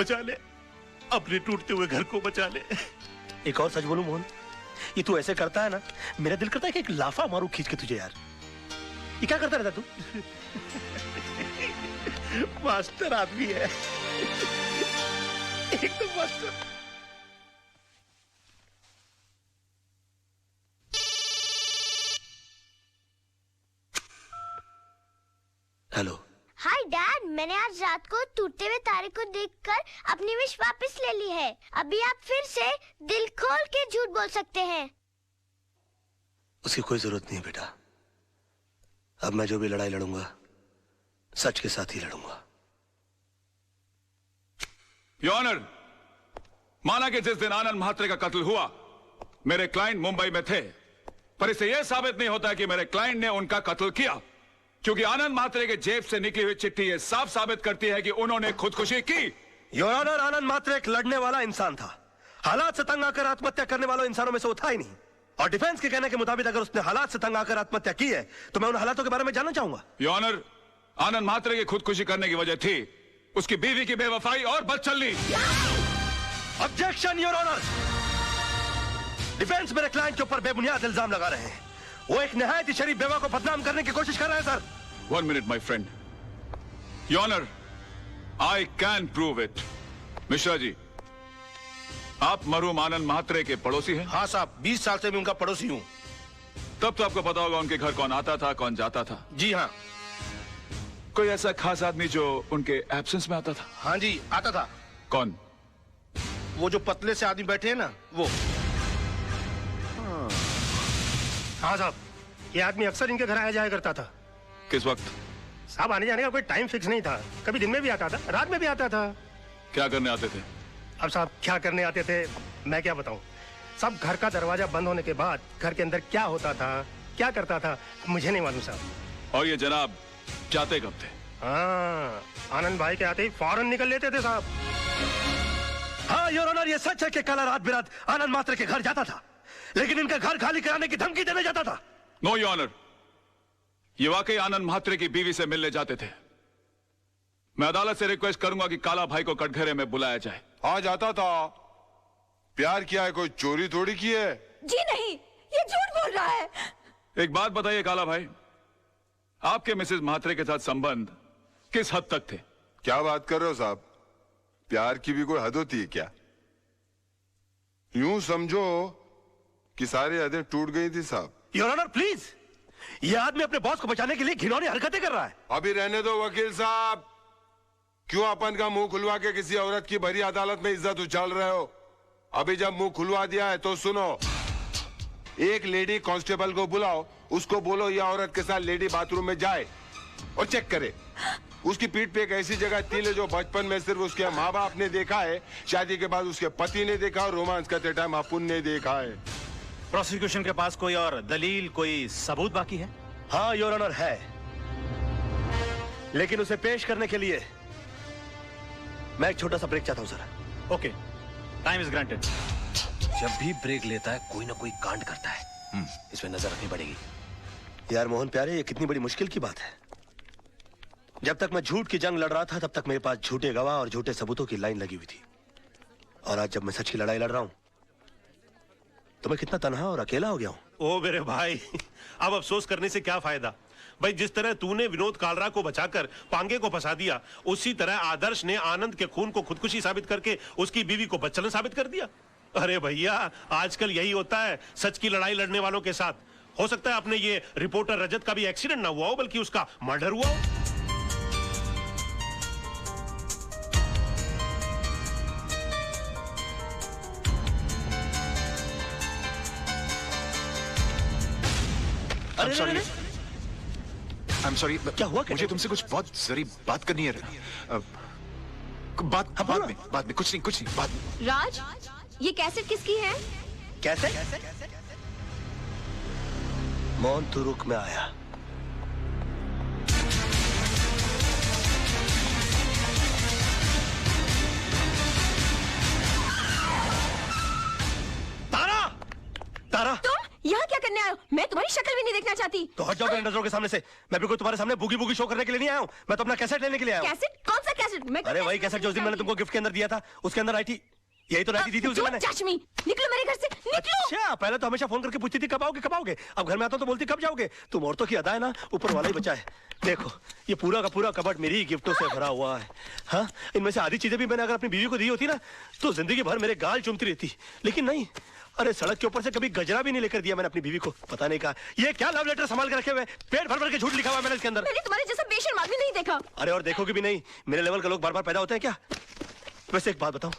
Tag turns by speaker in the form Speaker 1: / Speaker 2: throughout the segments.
Speaker 1: बचा ले, अपने टूटते हुए घर को बचा ले।
Speaker 2: एक और सच बोलूं मोहन, ये तू ऐसे करता है ना, मेरा दिल करता है कि एक लाफा मारूं खींच के तुझे यार। ये क्या करता रहता तू?
Speaker 1: मास्टर आदमी है, एकदम मास्टर।
Speaker 2: हेलो।
Speaker 3: हाय डैड, मैंने आज रात को टूटते हुए तारे को देखकर अपनी विश वापस ले ली है। अभी आप फिर से दिल खोल के झूठ बोल सकते हैं।
Speaker 2: उसकी कोई जरूरत नहीं है बेटा। अब मैं जो भी लड़ाई लड़ूंगा सच के साथ ही लड़ूंगा।
Speaker 4: योर ऑनर, माना कि जिस दिन आनंद म्हात्रे का कत्ल हुआ मेरे क्लाइंट मुंबई में थे, पर इससे यह साबित नहीं होता कि मेरे क्लाइंट ने उनका कत्ल किया, क्योंकि आनंद म्हात्रे के जेब से निकली हुई चिट्ठी यह साफ साबित करती है कि उन्होंने खुदकुशी की।
Speaker 2: योर ऑनर, आनंद म्हात्रे एक लड़ने वाला इंसान था। हालात से तंग आकर आत्महत्या करने वालों इंसानों में से वो था ही नहीं। और डिफेंस के कहने के मुताबिक अगर उसने हालात से तंग आकर आत्महत्या की है तो मैं उन हालातों के बारे में जानना चाहूंगा।
Speaker 4: योर ऑनर, आनंद म्हात्रे की खुदकुशी करने की वजह थी उसकी बीवी की बेवफाई और बदचलनी।
Speaker 2: Objection your honour. डिफेंस मेरे क्लाइंट के ऊपर बेबुनियाद इल्जाम लगा रहे हैं। वो एक निहायत ही शरीफ बेवा को बदनाम करने की कोशिश कर रहे हैं sir.
Speaker 4: 1 minute my friend. Your honour, I can prove it. Mishra ji, आप मरहूम आनंद म्हात्रे के पड़ोसी हैं?
Speaker 1: हाँ साहब, 20 साल से मैं उनका पड़ोसी हूँ।
Speaker 4: तब तो आपको पता होगा उनके घर कौन आता था कौन जाता था।
Speaker 1: जी हाँ।
Speaker 4: कोई ऐसा खास आदमी जो उनके एब्सेंस में आता था?
Speaker 1: हाँ जी, आता था।
Speaker 4: कौन?
Speaker 1: वो जो पतले से आदमी बैठे हैं ना, वो। हाँ साहब, ये आदमी अक्सर इनके घर आया जाया करता था।
Speaker 4: किस वक्त?
Speaker 1: साहब, आने जाने का कोई टाइम फिक्स नहीं था। कभी दिन में भी आता था, रात में भी आता था।
Speaker 4: क्या करने आते थे?
Speaker 1: अब साहब, क्या करने आते थे मैं क्या बताऊं। सब घर का दरवाजा बंद होने के बाद घर के अंदर क्या होता था, क्या करता था, मुझे नहीं मालूम साहब।
Speaker 4: और ये जनाब जाते कब थे?
Speaker 1: हाँ, आनंद भाई के आते ही फौरन निकल लेते थे साहब।
Speaker 2: हाँ योर ऑनर, ये सच है कि कल रात बिरात आनंद म्हात्रे के घर जाता था, लेकिन इनका घर खाली कराने की धमकी देने जाता था।
Speaker 4: नो योर ऑनर, ये वाकई आनंद म्हात्रे की बीवी से मिलने जाते थे। मैं अदालत से रिक्वेस्ट करूंगा कि काला भाई को कटघरे में बुलाया जाए।
Speaker 5: हाँ, जाता था। प्यार किया है, कोई चोरी थोड़ी की है।
Speaker 6: जी नहीं, ये झूठ बोल रहा है।
Speaker 4: एक बात बताइए काला भाई, आपके मिसेस म्हात्रे के साथ संबंध किस हद तक थे?
Speaker 5: क्या बात कर रहे हो साहब? प्यार की भी कोई हद होती है क्या? यूं समझो कि सारी हदें टूट गई थी साहब।
Speaker 2: योर ऑनर प्लीज, ये आदमी अपने बॉस को बचाने के लिए घिनौनी हरकतें कर रहा है।
Speaker 5: अभी रहने दो वकील साहब। क्यों अपन का मुंह खुलवा के किसी औरत की भरी अदालत में इज्जत उछाल रहे हो? अभी जब मुंह खुलवा दिया है तो सुनो। एक लेडी कांस्टेबल को बुलाओ, उसको बोलो यह औरत के साथ लेडी बाथरूम में जाए और चेक करे। उसकी पीठ पे एक ऐसी जगह तिल है जो बचपन में सिर्फ उसके माँ बाप ने देखा है, शादी के बाद उसके पति ने देखा और रोमांस करते टाइम अपुन ने देखा है।
Speaker 7: प्रोसिक्यूशन के पास कोई और दलील, कोई सबूत बाकी है?
Speaker 2: हाँ योर ऑनर है, लेकिन उसे पेश करने के लिए मैं एक छोटा सा ब्रेक चाहता हूं sir.
Speaker 7: Okay, time is granted.
Speaker 8: जब भी ब्रेक लेता है कोई ना कोई कांड करता है। इसमें नजर रखनी पड़ेगी।
Speaker 2: यार मोहन प्यारे, ये कितनी बड़ी मुश्किल की बात है। जब तक मैं झूठ की जंग लड़ रहा था तब तक मेरे पास झूठे गवाह और झूठे सबूतों की लाइन लगी हुई थी, और आज जब मैं सच की लड़ाई लड़ रहा हूं तो मैं कितना तन्हा और अकेला हो गया हूं।
Speaker 9: ओ मेरे भाई, अब अफसोस करने से क्या फायदा भाई। जिस तरह तूने विनोद कालरा को बचाकर पांगे को फंसा दिया, उसी तरह आदर्श ने आनंद के खून को खुदकुशी साबित करके उसकी बीवी को बदचलन साबित कर दिया। अरे भैया, आजकल यही होता है सच की लड़ाई लड़ने वालों के साथ। हो सकता है अपने ये रिपोर्टर रजत का भी एक्सीडेंट ना हुआ हो, बल्कि उसका मर्डर हुआ हो।
Speaker 8: I'm sorry,
Speaker 2: क्या हुआ?
Speaker 8: मुझे तुमसे कुछ बहुत जरूरी बात करनी है। बाद में कुछ नहीं बाद में।
Speaker 6: राज, ये कैसेट किसकी है?
Speaker 2: कैसे? मोहन तू रुक, में आया। तारा, तारा,
Speaker 6: तुम यहाँ क्या करने आए हो? मैं तुम्हारी शक्ल भी नहीं नहीं देखना चाहती।
Speaker 2: तो हट जाओ मेरी नजरों के सामने से। मैं बिल्कुल तुम्हारे सामने बुगी बुगी शो करने के लिए नहीं आया हूँ। मैं तो अपना कैसेट लेने के लिए आया हूँ।
Speaker 6: कैसेट? कौन सा कैसेट? मैं
Speaker 2: अरे वही कैसेट जो उस दिन मैंने तुमको गिफ्ट के अंदर दिया था, उसके अंदर आई थी। यही तो राइटी दी थी उसे मैंने।
Speaker 6: चश्मी, निकलो मेरे घर से, निकलो।
Speaker 2: अच्छा, पहले तो हमेशा फोन करके पूछती थी कब आओगे कब आओगे। अब घर में आता हूं तो बोलती कब जाओगे। तुम औरतों की अदा है ना, ऊपर वाला ही बचा है। देखो ये पूरा का पूरा कबर्ड मेरी गिफ्टों से भरा हुआ है। हाँ, इनमें से आधी चीजें भी मैंने अगर अपनी बीवी को दी होती ना तो जिंदगी भर मेरे गाल चूमती रहती, लेकिन नहीं। अरे सड़क के ऊपर से कभी गजरा भी नहीं लेकर दिया मैंने अपनी बीवी को। पता नहीं कहा ये क्या लव लेटर संभाल के रखे हुए, पेट भर भर के झूठ लिखा हुआ मैंने इसके अंदर।
Speaker 6: मैंने तुम्हारे जैसा बेशर्म आदमी नहीं देखा।
Speaker 2: अरे और देखोगे भी नहीं, मेरे लेवल के लोग बार बार पैदा होते हैं क्या। वैसे एक बात बताऊं,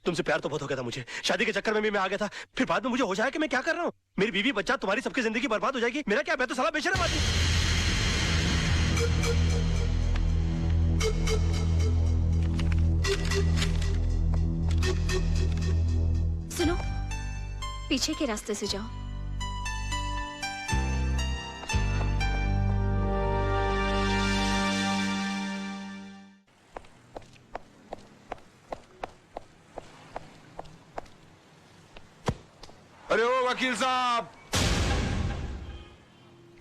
Speaker 2: तुमसे प्यार तो बहुत हो गया था मुझे, शादी के चक्कर में भी मैं आ गया था। फिर बाद में मुझे हो जाए कि मैं क्या कर रहा हूँ। मेरी बीवी बच्चा तुम्हारी सबकी जिंदगी बर्बाद हो जाएगी। मेरा क्या, मैं तो साला बेशर्म आदमी।
Speaker 6: सुनो, पीछे के रास्ते से जाओ।
Speaker 5: अरे ओ वकील साहब,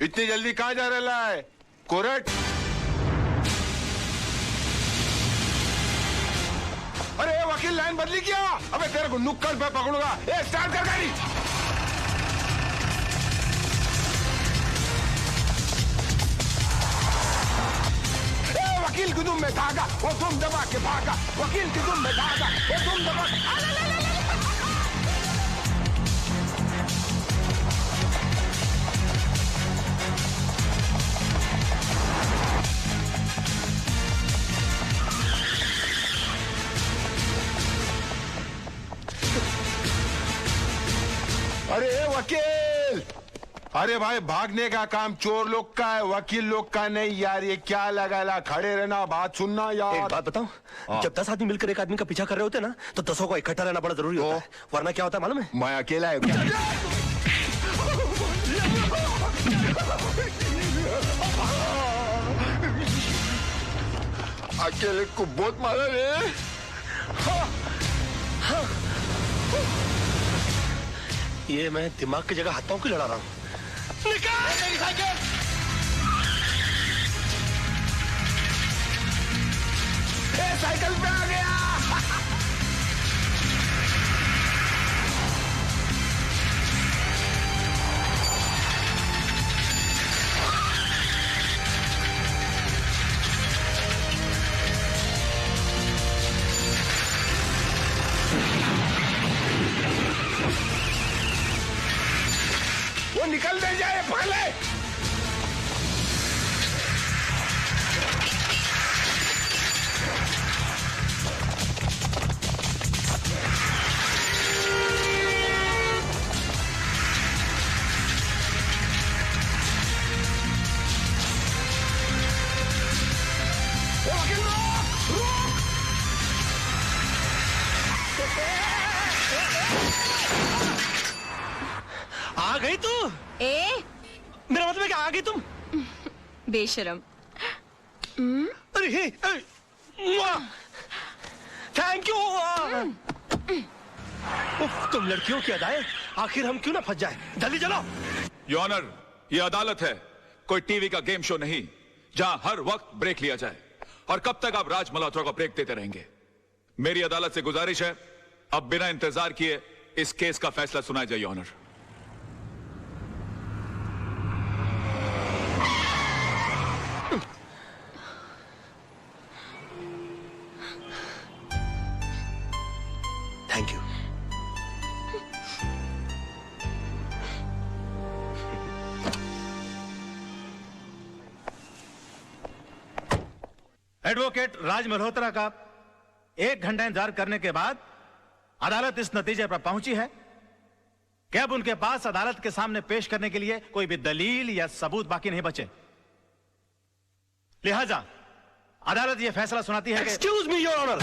Speaker 5: इतनी जल्दी कहाँ जा रहा है? कोर्ट? अरे वकील लाइन बदली क्या? अबे तेरे को नुक्कड़ पे पकड़ूंगा। ए स्टार्ट कर गाड़ी। ए वकील की दुम में धागा, वो तुम दबा के भागा। वकील की दुम में धागा, वो तुम दबा के। अरे वकील, अरे भाई भागने का काम चोर लोग का है, वकील लोग का नहीं यार। ये क्या लगा खड़े रहना, बात सुनना यार।
Speaker 2: एक बात बताऊं, जब 10 आदमी मिलकर एक आदमी का पीछा कर रहे होते ना तो 10 को इकट्ठा रहना बड़ा जरूरी होता है, वरना क्या होता है मालूम है?
Speaker 5: मैं अकेला है क्या? अकेले को बहुत मारा रे।
Speaker 2: ये मैं दिमाग की जगह हाथ पांव की लड़ा रहा हूँ। निकाल मेरी साइकिल।
Speaker 5: साइकिल पे आ गया। वो निकल दे जाए, पकड़ ले।
Speaker 2: आ गई तू? मेरा मतलब है कि आ गई तुम?
Speaker 6: बेशरम।
Speaker 2: अरे थैंक यू। तुम लड़कियों की अदाएं, आखिर हम क्यों ना फंस जाए। जल्दी चलो।
Speaker 4: योर ऑनर, ये अदालत है, कोई टीवी का गेम शो नहीं जहां हर वक्त ब्रेक लिया जाए। और कब तक आप राज मल्होत्रा को ब्रेक देते रहेंगे? मेरी अदालत से गुजारिश है, अब बिना इंतजार किए इस केस का फैसला सुनाया जाए your honour.
Speaker 2: Thank you.
Speaker 7: Advocate Raj Malhotra का 1 घंटा इंतजार करने के बाद अदालत इस नतीजे पर पहुंची है कि अब उनके पास अदालत के सामने पेश करने के लिए कोई भी दलील या सबूत बाकी नहीं बचे। लिहाजा अदालत यह फैसला सुनाती है कि
Speaker 2: एक्सक्यूज मी योर ऑनर।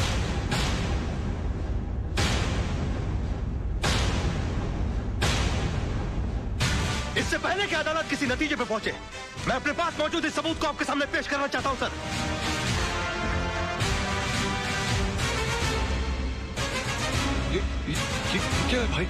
Speaker 2: इससे पहले कि अदालत किसी नतीजे पे पहुंचे, मैं अपने पास मौजूद इस सबूत को आपके सामने पेश करना चाहता हूं सर।
Speaker 4: ये क्या है भाई?